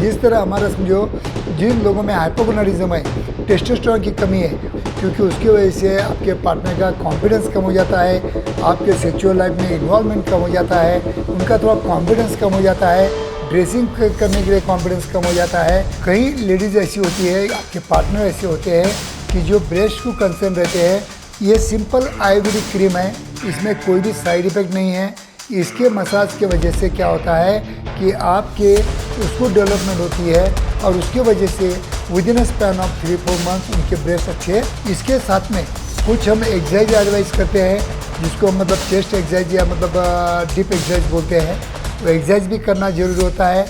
जिस तरह हमारा समझो जिन लोगों में हाइपोगोनाडिज्म है, टेस्टोस्टेरोन की कमी है, क्योंकि उसकी वजह से आपके पार्टनर का कॉन्फिडेंस कम हो जाता है, आपके सेक्सुअल लाइफ में इन्वॉल्वमेंट कम हो जाता है, उनका थोड़ा कॉन्फिडेंस कम हो जाता है, ड्रेसिंग करने के लिए कॉन्फिडेंस कम हो जाता है। कई लेडीज़ ऐसी होती है, आपके पार्टनर ऐसे होते हैं कि जो ब्रेस्ट को कंसर्न रहते हैं। ये सिंपल आयुर्वेदिक क्रीम है, इसमें कोई भी साइड इफ़ेक्ट नहीं है। इसके मसाज के वजह से क्या होता है कि आपके उसको डेवलपमेंट होती है और उसकी वजह से with in a span of 3-4 months उनके ब्रेस्ट अच्छे। इसके साथ में कुछ हम एक्सरसाइज एडवाइस करते हैं, जिसको हम मतलब चेस्ट एक्सरसाइज या मतलब डीप एक्सरसाइज बोलते हैं। तो एक्सरसाइज भी करना जरूरी होता है।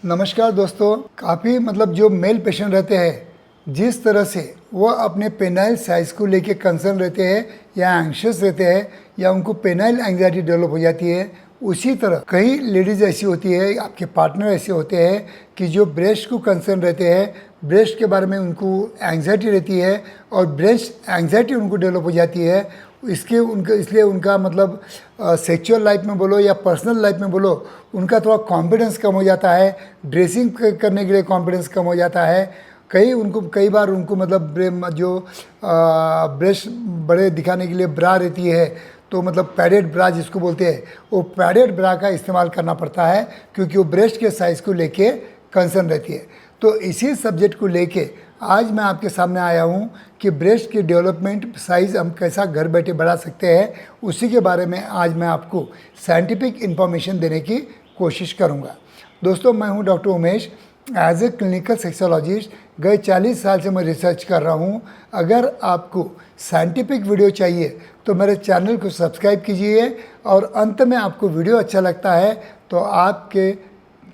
नमस्कार दोस्तों, काफ़ी मतलब जो मेल पेशेंट रहते हैं, जिस तरह से वो अपने पेनाइल साइज़ को लेके कंसर्न रहते हैं या एंग्शियस रहते हैं या उनको पेनाइल एंग्जाइटी डेवलप हो जाती है, उसी तरह कई लेडीज़ ऐसी होती है, आपके पार्टनर ऐसे होते हैं कि जो ब्रेस्ट को कंसर्न रहते हैं, ब्रेस्ट के बारे में उनको एंग्जाइटी रहती है और ब्रेस्ट एंग्जाइटी उनको डेवलप हो जाती है। इसलिए उनका मतलब सेक्सुअल लाइफ में बोलो या पर्सनल लाइफ में बोलो, उनका थोड़ा कॉन्फिडेंस कम हो जाता है, ड्रेसिंग करने के लिए कॉन्फिडेंस कम हो जाता है। कई बार उनको मतलब जो ब्रेस्ट बड़े दिखाने के लिए ब्रा रहती है, तो मतलब पैडेड ब्रा जिसको बोलते हैं, वो पैडेड ब्रा का इस्तेमाल करना पड़ता है, क्योंकि वो ब्रेस्ट के साइज़ को लेके कंसर्न रहती है। तो इसी सब्जेक्ट को लेके आज मैं आपके सामने आया हूँ कि ब्रेस्ट की डेवलपमेंट साइज़ हम कैसा घर बैठे बढ़ा सकते हैं, उसी के बारे में आज मैं आपको साइंटिफिक इन्फॉर्मेशन देने की कोशिश करूँगा। दोस्तों, मैं हूँ doctor Umesh. As a clinical sexologist गए 40 साल से मैं रिसर्च कर रहा हूँ। अगर आपको साइंटिफिक वीडियो चाहिए तो मेरे चैनल को सब्सक्राइब कीजिए, और अंत में आपको वीडियो अच्छा लगता है तो आपके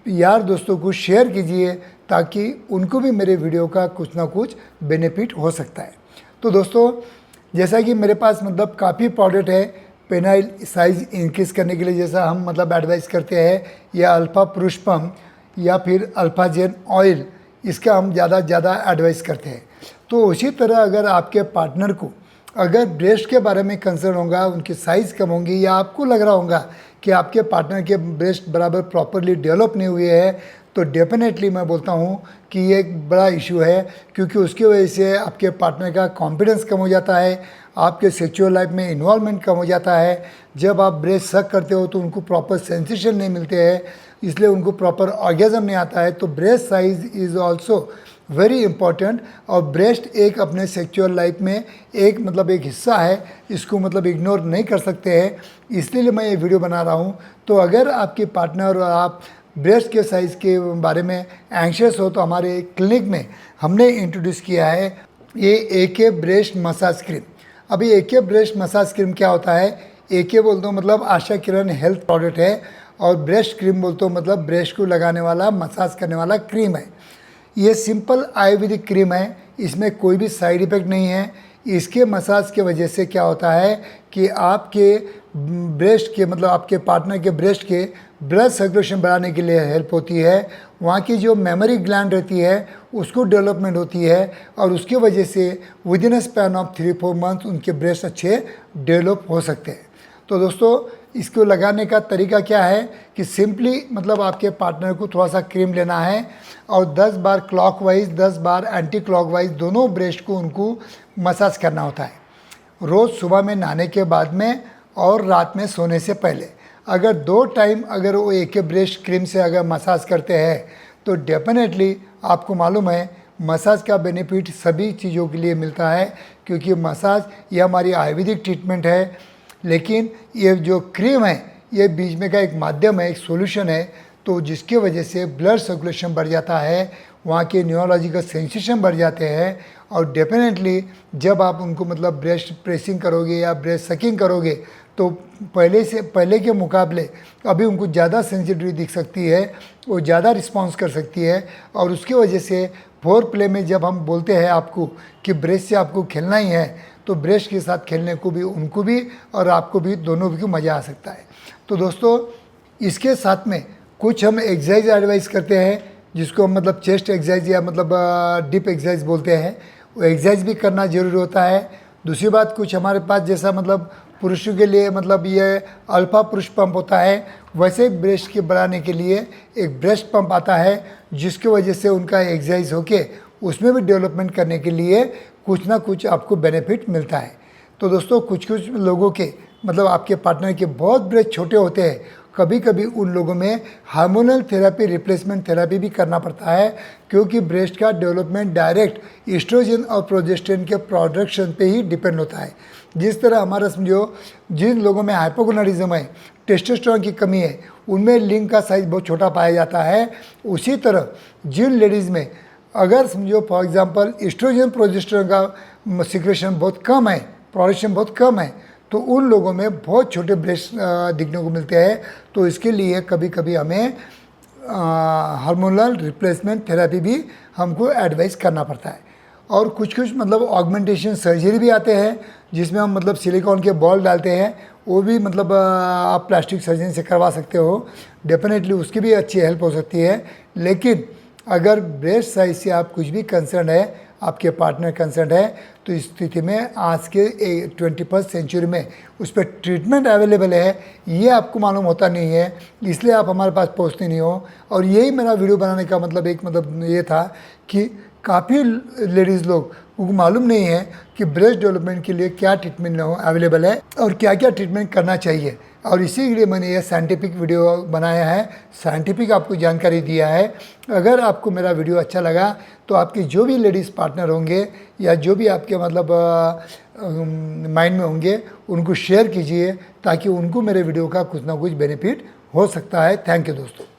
यार दोस्तों को शेयर कीजिए, ताकि उनको भी मेरे वीडियो का कुछ ना कुछ बेनिफिट हो सकता है। तो दोस्तों, जैसा कि मेरे पास मतलब काफ़ी प्रोडक्ट है पेनाइल साइज़ इंक्रीज़ करने के लिए, जैसा हम मतलब एडवाइस करते हैं, या अल्फ़ा पुरुषपम या फिर अल्फ़ा जेन ऑयल, इसका हम ज़्यादा एडवाइस करते हैं। तो उसी तरह अगर आपके पार्टनर को अगर ब्रेस्ट के बारे में कंसर्न होगा, उनकी साइज़ कम होंगी, या आपको लग रहा होगा कि आपके पार्टनर के ब्रेस्ट बराबर प्रॉपरली डेवलप नहीं हुए हैं, तो डेफिनेटली मैं बोलता हूँ कि ये एक बड़ा इशू है, क्योंकि उसकी वजह से आपके पार्टनर का कॉन्फिडेंस कम हो जाता है, आपके सेक्सुअल लाइफ में इन्वॉल्वमेंट कम हो जाता है। जब आप ब्रेस्ट सक करते हो तो उनको प्रॉपर सेंसेशन नहीं मिलते हैं, इसलिए उनको प्रॉपर ऑर्गेज़म नहीं आता है। तो breast size is also very important, और ब्रेस्ट एक अपने सेक्सुअल लाइफ में एक मतलब एक हिस्सा है, इसको मतलब इग्नोर नहीं कर सकते हैं। इसलिए मैं ये वीडियो बना रहा हूँ। तो अगर आपके पार्टनर और आप ब्रेस्ट के साइज़ के बारे में एंग्शियस हो, तो हमारे क्लिनिक में हमने इंट्रोड्यूस किया है ये AK ब्रेस्ट मसाज क्रीम। अभी AK ब्रेस्ट मसाज क्रीम क्या होता है? AK बोलते हो मतलब आशा किरण हेल्थ प्रोडक्ट है, और ब्रेस्ट क्रीम बोलते हो मतलब ब्रेस्ट को लगाने वाला, मसाज करने वाला क्रीम है। ये सिंपल आयुर्वेदिक क्रीम है, इसमें कोई भी साइड इफ़ेक्ट नहीं है। इसके मसाज के वजह से क्या होता है कि आपके ब्रेस्ट के मतलब आपके पार्टनर के ब्रेस्ट के ब्लड सर्कुलेशन बढ़ाने के लिए हेल्प होती है। वहाँ की जो मेमोरी ग्लैंड रहती है उसको डेवलपमेंट होती है, और उसकी वजह से with in a span of 3-4 months उनके ब्रेस्ट अच्छे डेवलप हो सकते हैं। तो दोस्तों, इसको लगाने का तरीका क्या है कि सिंपली मतलब आपके पार्टनर को थोड़ा सा क्रीम लेना है, और 10 बार क्लॉकवाइज 10 बार एंटी क्लॉकवाइज दोनों ब्रेस्ट को उनको मसाज करना होता है, रोज़ सुबह में नहाने के बाद में और रात में सोने से पहले। अगर 2 टाइम अगर वो AK ब्रेस्ट क्रीम से अगर मसाज करते हैं, तो डेफिनेटली आपको मालूम है मसाज का बेनिफिट सभी चीज़ों के लिए मिलता है, क्योंकि मसाज ये हमारी आयुर्वेदिक ट्रीटमेंट है, लेकिन ये जो क्रीम है ये बीच में का एक माध्यम है, एक सॉल्यूशन है। तो जिसकी वजह से ब्लड सर्कुलेशन बढ़ जाता है, वहाँ के न्यूरोलॉजिकल सेंसेशन बढ़ जाते हैं, और डेफिनेटली जब आप उनको मतलब ब्रेस्ट प्रेसिंग करोगे या ब्रेस्ट सकिंग करोगे, तो पहले के मुकाबले अभी उनको ज़्यादा सेंसिटिविटी दिख सकती है, वो ज़्यादा रिस्पॉन्स कर सकती है। और उसकी वजह से फोर प्ले में जब हम बोलते हैं आपको कि ब्रेस्ट से आपको खेलना ही है, तो ब्रेस्ट के साथ खेलने को भी उनको भी और आपको भी दोनों को मज़ा आ सकता है। तो दोस्तों, इसके साथ में कुछ हम एक्सरसाइज एडवाइस करते हैं, जिसको हम मतलब चेस्ट एक्सरसाइज या मतलब डीप एक्सरसाइज बोलते हैं। वो एक्सरसाइज भी करना ज़रूरी होता है। दूसरी बात, कुछ हमारे पास जैसा मतलब पुरुषों के लिए मतलब ये अल्फा पुरुष पंप होता है, वैसे ब्रेस्ट के बढ़ाने के लिए एक ब्रेस्ट पंप आता है, जिसकी वजह से उनका एक्सरसाइज होके उसमें भी डेवलपमेंट करने के लिए कुछ ना कुछ आपको बेनिफिट मिलता है। तो दोस्तों कुछ कुछ लोगों के मतलब आपके पार्टनर के बहुत ब्रेस्ट छोटे होते हैं, कभी कभी उन लोगों में हार्मोनल थेरेपी रिप्लेसमेंट थेरेपी भी करना पड़ता है, क्योंकि ब्रेस्ट का डेवलपमेंट डायरेक्ट ईस्ट्रोजन और प्रोजेस्टेरोन के प्रोडक्शन पे ही डिपेंड होता है। जिस तरह हमारा समझो जिन लोगों में हाइपोगोनाडिज्म है, टेस्टोस्टेरोन की कमी है, उनमें लिंग का साइज बहुत छोटा पाया जाता है, उसी तरह जिन लेडीज़ में अगर समझो फॉर एग्जांपल ईस्ट्रोजन प्रोजेस्टेरोन का सिक्रेशन बहुत कम है, प्रोडक्शन बहुत कम है, तो उन लोगों में बहुत छोटे ब्रेस्ट दिखने को मिलते हैं। तो इसके लिए कभी कभी हमें हार्मोनल रिप्लेसमेंट थेरेपी भी हमको एडवाइस करना पड़ता है। और कुछ कुछ मतलब ऑगमेंटेशन सर्जरी भी आते हैं, जिसमें हम मतलब सिलिकॉन के बॉल डालते हैं, वो भी मतलब आप प्लास्टिक सर्जन से करवा सकते हो, डेफिनेटली उसकी भी अच्छी हेल्प हो सकती है। लेकिन अगर ब्रेस्ट साइज से आप कुछ भी कंसर्न है, आपके पार्टनर कंसर्न है, तो इस स्थिति में आज के 21st सेंचुरी में उस पर ट्रीटमेंट अवेलेबल है, ये आपको मालूम होता नहीं है, इसलिए आप हमारे पास पहुंचते नहीं हो। और यही मेरा वीडियो बनाने का मतलब एक मतलब ये था कि काफ़ी लेडीज़ लोग को मालूम नहीं है कि ब्रेस्ट डेवलपमेंट के लिए क्या ट्रीटमेंट अवेलेबल है और क्या क्या ट्रीटमेंट करना चाहिए। और इसी के लिए मैंने ये साइंटिफिक वीडियो बनाया है, साइंटिफिक आपको जानकारी दिया है। अगर आपको मेरा वीडियो अच्छा लगा तो आपके जो भी लेडीज़ पार्टनर होंगे या जो भी आपके मतलब माइंड में होंगे, उनको शेयर कीजिए, ताकि उनको मेरे वीडियो का कुछ ना कुछ बेनिफिट हो सकता है। थैंक यू दोस्तों।